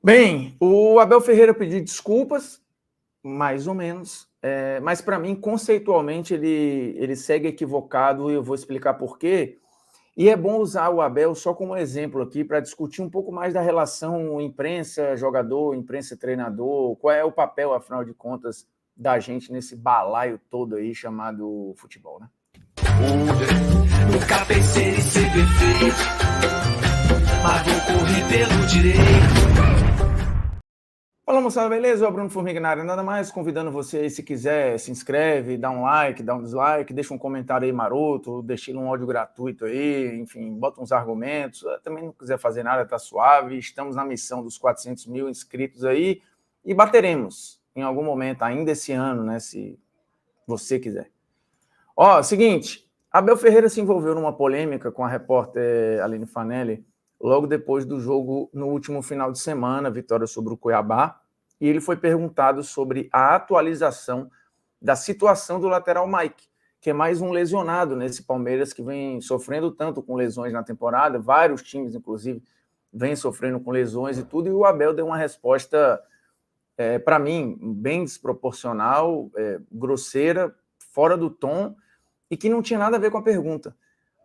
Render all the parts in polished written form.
Bem, o Abel Ferreira pediu desculpas, mais ou menos, mas para mim, conceitualmente, ele segue equivocado e eu vou explicar por quê. E é bom usar o Abel só como exemplo aqui para discutir um pouco mais da relação imprensa-jogador, imprensa-treinador, qual é o papel, afinal de contas, da gente nesse balaio todo aí chamado futebol, né? Nunca pensei em ser perfeito, mas vou correr pelo direito. Fala, moçada, beleza? Eu sou o Bruno Formiga na área, nada mais convidando você aí, se quiser, se inscreve, dá um like, dá um dislike, deixa um comentário aí maroto, deixa um áudio gratuito aí, enfim, bota uns argumentos, também não quiser fazer nada, tá suave, estamos na missão dos 400 mil inscritos aí e bateremos em algum momento, ainda esse ano, né, se você quiser. Ó, seguinte, Abel Ferreira se envolveu numa polêmica com a repórter Aline Fanelli logo depois do jogo no último final de semana, vitória sobre o Cuiabá, e ele foi perguntado sobre a atualização da situação do lateral Mike, que é mais um lesionado nesse Palmeiras que vem sofrendo tanto com lesões na temporada, vários times, inclusive, vêm sofrendo com lesões e tudo, e o Abel deu uma resposta, para mim, bem desproporcional, grosseira, fora do tom, e que não tinha nada a ver com a pergunta,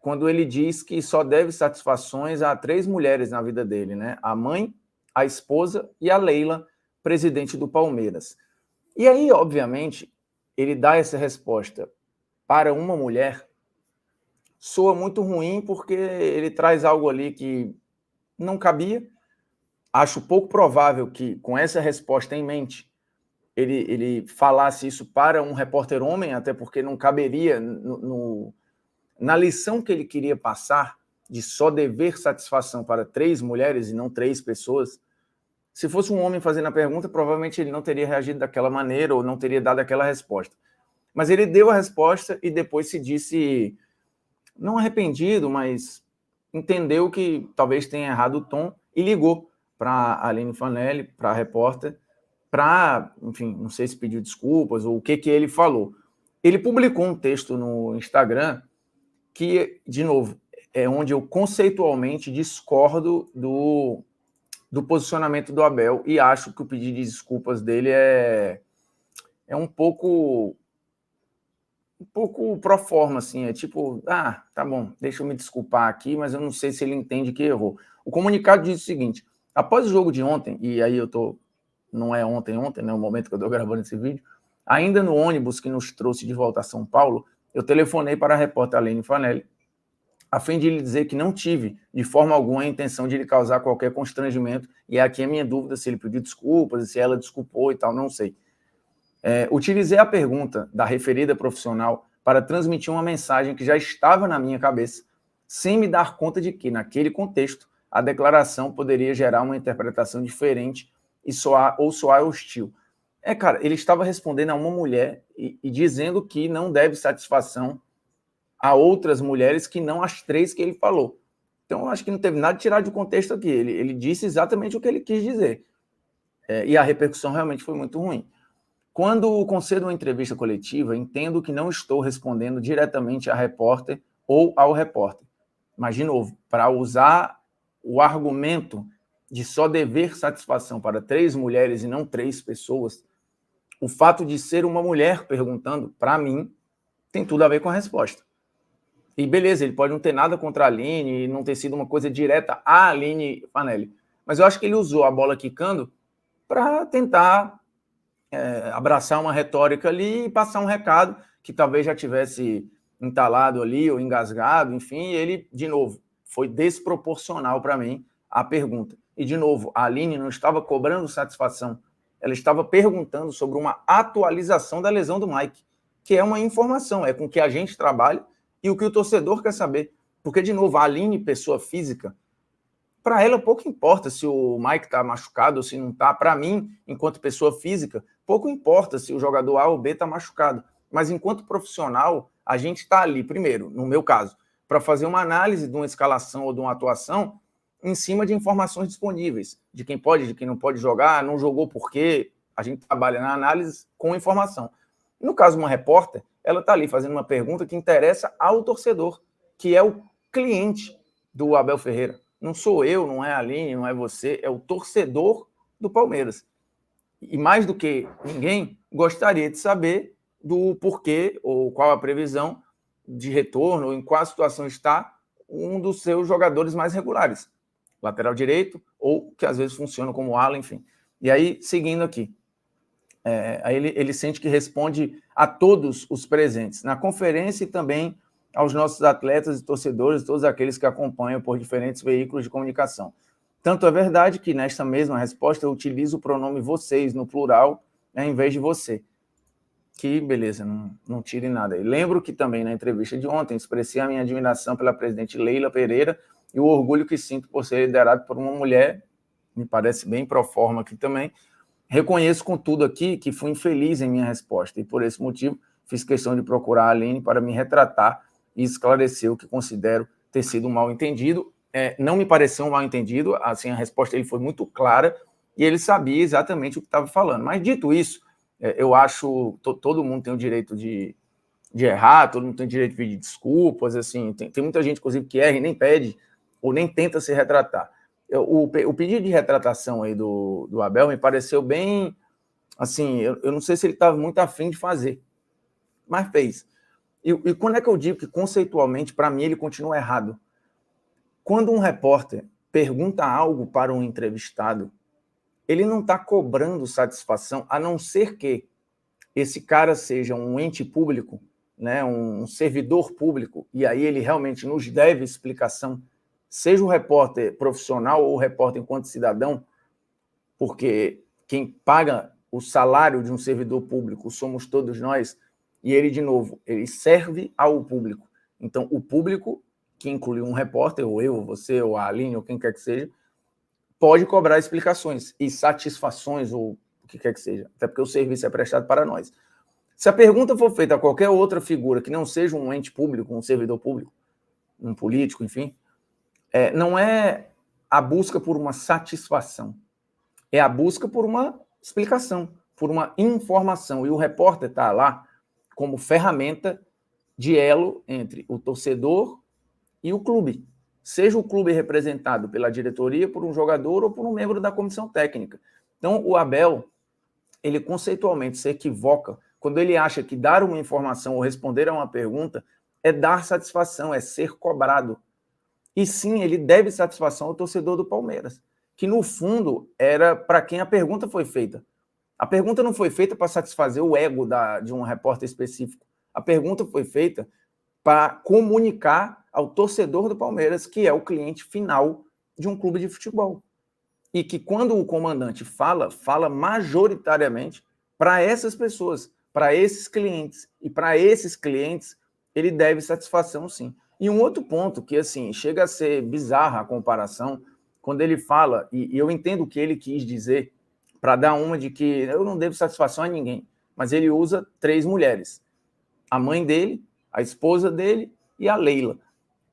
quando ele diz que só deve satisfações a 3 mulheres na vida dele, né? A mãe, a esposa e a Leila, presidente do Palmeiras. E aí, obviamente, ele dá essa resposta para uma mulher, soa muito ruim porque ele traz algo ali que não cabia. Acho pouco provável que, com essa resposta em mente, ele falasse isso para um repórter homem, até porque não caberia na lição que ele queria passar, de só dever satisfação para 3 mulheres e não 3 pessoas. Se fosse um homem fazendo a pergunta, provavelmente ele não teria reagido daquela maneira ou não teria dado aquela resposta. Mas ele deu a resposta e depois se disse, não arrependido, mas entendeu que talvez tenha errado o tom e ligou para a Aline Fanelli, para a repórter, para, enfim, não sei se pediu desculpas ou o que ele falou. Ele publicou um texto no Instagram que, de novo, é onde eu conceitualmente discordo do posicionamento do Abel e acho que o pedido de desculpas dele é um pouco pro forma, assim, é tipo, tá bom, deixa eu me desculpar aqui, mas eu não sei se ele entende que errou. O comunicado diz o seguinte, após o jogo de ontem, e aí não é ontem, né, o momento que eu estou gravando esse vídeo, ainda no ônibus que nos trouxe de volta a São Paulo, eu telefonei para a repórter Aline Fanelli, a fim de lhe dizer que não tive, de forma alguma, a intenção de lhe causar qualquer constrangimento, e aqui é a minha dúvida se ele pediu desculpas, se ela desculpou e tal, não sei. Utilizei a pergunta da referida profissional para transmitir uma mensagem que já estava na minha cabeça, sem me dar conta de que, naquele contexto, a declaração poderia gerar uma interpretação diferente e soar hostil. Cara, ele estava respondendo a uma mulher e dizendo que não deve satisfação a outras mulheres que não as 3 que ele falou. Então, eu acho que não teve nada de tirar de contexto aqui. Ele disse exatamente o que ele quis dizer. E a repercussão realmente foi muito ruim. Quando concedo uma entrevista coletiva, entendo que não estou respondendo diretamente à repórter ou ao repórter. Mas, de novo, para usar o argumento de só dever satisfação para 3 mulheres e não 3 pessoas, o fato de ser uma mulher perguntando, para mim, tem tudo a ver com a resposta. E beleza, ele pode não ter nada contra a Aline e não ter sido uma coisa direta à Aline Fanelli. Mas eu acho que ele usou a bola quicando para tentar abraçar uma retórica ali e passar um recado que talvez já tivesse entalado ali ou engasgado, enfim, e ele, de novo, foi desproporcional para mim a pergunta. E, de novo, a Aline não estava cobrando satisfação, ela estava perguntando sobre uma atualização da lesão do Mike, que é uma informação, é com que a gente trabalha e o que o torcedor quer saber. Porque, de novo, a Aline, pessoa física, para ela pouco importa se o Mike está machucado ou se não está. Para mim, enquanto pessoa física, pouco importa se o jogador A ou B está machucado. Mas enquanto profissional, a gente está ali, primeiro, no meu caso, para fazer uma análise de uma escalação ou de uma atuação em cima de informações disponíveis, de quem pode, de quem não pode jogar, não jogou por quê. A gente trabalha na análise com informação. No caso de uma repórter, ela está ali fazendo uma pergunta que interessa ao torcedor, que é o cliente do Abel Ferreira. Não sou eu, não é a Aline, não é você, é o torcedor do Palmeiras. E mais do que ninguém, gostaria de saber do porquê ou qual a previsão de retorno, ou em qual situação está um dos seus jogadores mais regulares, lateral direito, ou que às vezes funciona como ala, enfim. E aí, seguindo aqui, aí ele sente que responde a todos os presentes na conferência e também aos nossos atletas e torcedores, todos aqueles que acompanham por diferentes veículos de comunicação. Tanto é verdade que nesta mesma resposta eu utilizo o pronome vocês no plural, em vez de você. Que beleza, não tire nada. E lembro que também na entrevista de ontem expressei a minha admiração pela presidente Leila Pereira e o orgulho que sinto por ser liderado por uma mulher, me parece bem pro forma aqui também. Reconheço, contudo, aqui que fui infeliz em minha resposta e, por esse motivo, fiz questão de procurar a Aline para me retratar e esclarecer o que considero ter sido um mal-entendido. Não me pareceu um mal-entendido, assim, a resposta dele foi muito clara e ele sabia exatamente o que estava falando. Mas, dito isso, eu acho que todo mundo tem o direito de errar, todo mundo tem o direito de pedir desculpas, assim, tem muita gente, inclusive, que erra e nem pede ou nem tenta se retratar. O pedido de retratação aí do Abel me pareceu bem, assim, eu não sei se ele estava muito afim de fazer, mas fez. E quando é que eu digo que, conceitualmente, para mim, ele continua errado? Quando um repórter pergunta algo para um entrevistado, ele não está cobrando satisfação, a não ser que esse cara seja um ente público, né, um servidor público, e aí ele realmente nos deve explicação, seja o repórter profissional ou o repórter enquanto cidadão, porque quem paga o salário de um servidor público somos todos nós, e ele, de novo, ele serve ao público. Então, o público, que inclui um repórter, ou eu, ou você, ou a Aline, ou quem quer que seja, pode cobrar explicações e satisfações, ou o que quer que seja, até porque o serviço é prestado para nós. Se a pergunta for feita a qualquer outra figura que não seja um ente público, um servidor público, um político, enfim, não é a busca por uma satisfação, é a busca por uma explicação, por uma informação. E o repórter está lá como ferramenta de elo entre o torcedor e o clube. Seja o clube representado pela diretoria, por um jogador ou por um membro da comissão técnica. Então, o Abel, ele conceitualmente se equivoca quando ele acha que dar uma informação ou responder a uma pergunta é dar satisfação, é ser cobrado. E sim, ele deve satisfação ao torcedor do Palmeiras, que no fundo era para quem a pergunta foi feita. A pergunta não foi feita para satisfazer o ego de um repórter específico. A pergunta foi feita para comunicar ao torcedor do Palmeiras, que é o cliente final de um clube de futebol. E que quando o comandante fala majoritariamente para essas pessoas, para esses clientes. E para esses clientes, ele deve satisfação, sim. E um outro ponto que, assim, chega a ser bizarra a comparação, quando ele fala, e eu entendo o que ele quis dizer, para dar uma de que eu não devo satisfação a ninguém, mas ele usa 3 mulheres. A mãe dele, a esposa dele e a Leila.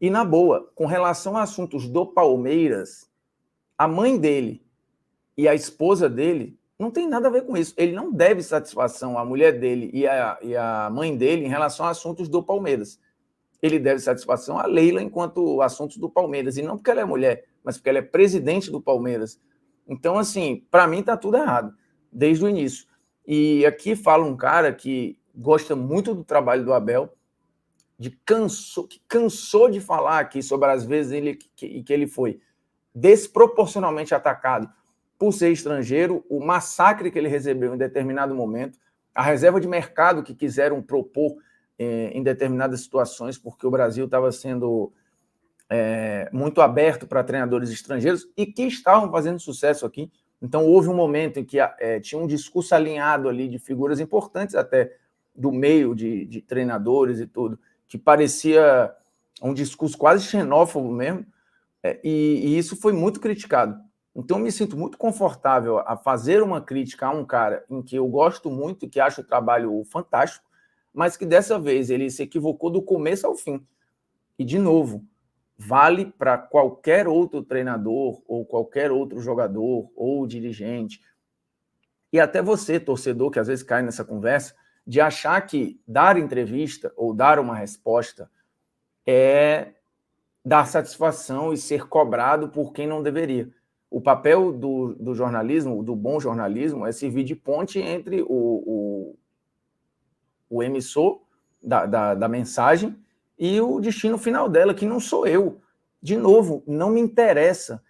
E, na boa, com relação a assuntos do Palmeiras, a mãe dele e a esposa dele não tem nada a ver com isso. Ele não deve satisfação à mulher dele e à mãe dele em relação a assuntos do Palmeiras. Ele deve satisfação a Leila enquanto assuntos do Palmeiras. E não porque ela é mulher, mas porque ela é presidente do Palmeiras. Então, assim, para mim está tudo errado, desde o início. E aqui fala um cara que gosta muito do trabalho do Abel, que cansou de falar aqui sobre as vezes que ele foi desproporcionalmente atacado por ser estrangeiro, o massacre que ele recebeu em determinado momento, a reserva de mercado que quiseram propor em determinadas situações, porque o Brasil estava sendo muito aberto para treinadores estrangeiros e que estavam fazendo sucesso aqui. Então, houve um momento em que tinha um discurso alinhado ali de figuras importantes até do meio de treinadores e tudo, que parecia um discurso quase xenófobo mesmo, e isso foi muito criticado. Então, eu me sinto muito confortável a fazer uma crítica a um cara em que eu gosto muito e que acho o trabalho fantástico, mas que dessa vez ele se equivocou do começo ao fim. E, de novo, vale para qualquer outro treinador ou qualquer outro jogador ou dirigente. E até você, torcedor, que às vezes cai nessa conversa, de achar que dar entrevista ou dar uma resposta é dar satisfação e ser cobrado por quem não deveria. O papel do jornalismo, do bom jornalismo, é servir de ponte entre o emissor da mensagem e o destino final dela, que não sou eu. De novo, não me interessa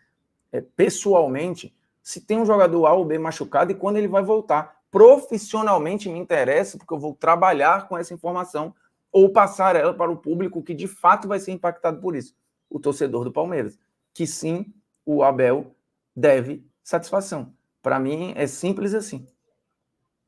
pessoalmente se tem um jogador A ou B machucado e quando ele vai voltar. Profissionalmente me interessa, porque eu vou trabalhar com essa informação ou passar ela para o público que de fato vai ser impactado por isso, o torcedor do Palmeiras, que sim, o Abel deve satisfação. Para mim é simples assim.